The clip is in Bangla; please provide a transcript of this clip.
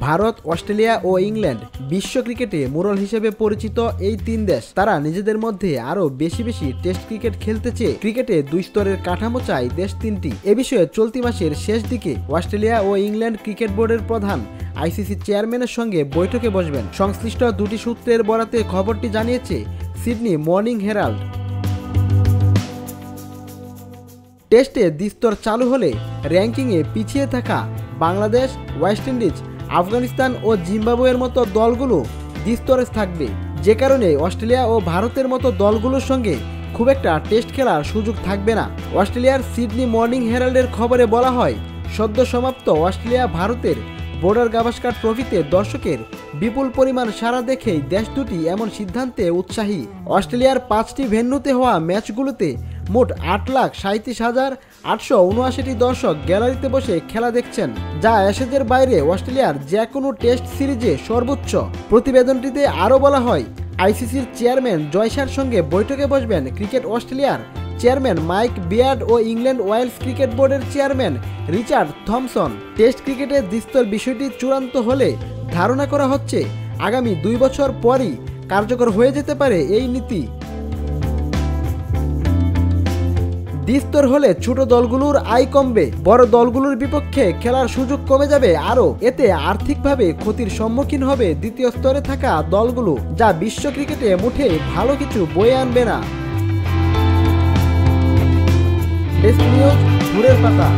ভারত, অস্ট্রেলিয়া ও ইংল্যান্ড বিশ্ব ক্রিকেটে মোড়ল হিসেবে পরিচিত এই তিন দেশ তারা নিজেদের মধ্যে আরো বেশি টেস্ট ক্রিকেট খেলতে চেয়ে ক্রিকেটে 2 স্তরের কাঠামো চায় দেশ তিনটি। এ বিষয়ে চলতি মাসের শেষ দিকে অস্ট্রেলিয়া ও ইংল্যান্ড ক্রিকেট বোর্ডের প্রধান আইসিসি চেয়ারম্যানের সঙ্গে বৈঠকে বসবেন। সংশ্লিষ্ট দুটি সূত্রের বরাতে খবরটি জানিয়েছে সিডনি মর্নিং হেরাল্ড। টেস্টে দ্বিস্তর চালু হলে র্যাঙ্কিংয়ে পিছিয়ে থাকা বাংলাদেশ, ওয়েস্ট ইন্ডিজ, আফগানিস্তান ও জিম্বাবুয়ের মতো দলগুলো দ্বিস্তরে থাকবে, যে কারণে অস্ট্রেলিয়া ও ভারতের মতো দলগুলোর সঙ্গে খুব একটা টেস্ট খেলার সুযোগ থাকবে না। অস্ট্রেলিয়ার সিডনি মর্নিং হেরাল্ডের খবরে বলা হয়, সদ্য সমাপ্ত অস্ট্রেলিয়া ভারতের বর্ডার গাভাস্কার ট্রফিতে দর্শকের বিপুল পরিমাণ সাড়া দেখেই দেশ দুটি এমন সিদ্ধান্তে উৎসাহী। অস্ট্রেলিয়ার 5টি ভেন্যুতে হওয়া ম্যাচগুলোতে মোট 8,37,879টি দর্শক গ্যালারিতে বসে খেলা দেখছেন, যা অ্যাশেজের বাইরে অস্ট্রেলিয়ার যে কোনো টেস্ট সিরিজে সর্বোচ্চ। প্রতিবেদনটিতে আরও বলা হয়, আইসিসির চেয়ারম্যান জয়সার সঙ্গে বৈঠকে বসবেন ক্রিকেট অস্ট্রেলিয়ার চেয়ারম্যান মাইক বিয়ার্ড ও ইংল্যান্ড ওয়েলস ক্রিকেট বোর্ডের চেয়ারম্যান রিচার্ড থমসন। টেস্ট ক্রিকেটের দ্বিস্তর বিষয়টি চূড়ান্ত হলে ধারণা করা হচ্ছে আগামী 2 বছর পরই কার্যকর হয়ে যেতে পারে এই নীতি। দ্বিস্তর হলে ছোট দলগুলোর আয় কমবে, বড় দলগুলোর বিপক্ষে খেলার সুযোগ কমে যাবে আরও। এতে আর্থিকভাবে ক্ষতির সম্মুখীন হবে দ্বিতীয় স্তরে থাকা দলগুলো, যা বিশ্ব ক্রিকেটে মোটেই ভালো কিছু বয়ে আনবে না। ডেস্ক নিউজ, ভোরের পাতা।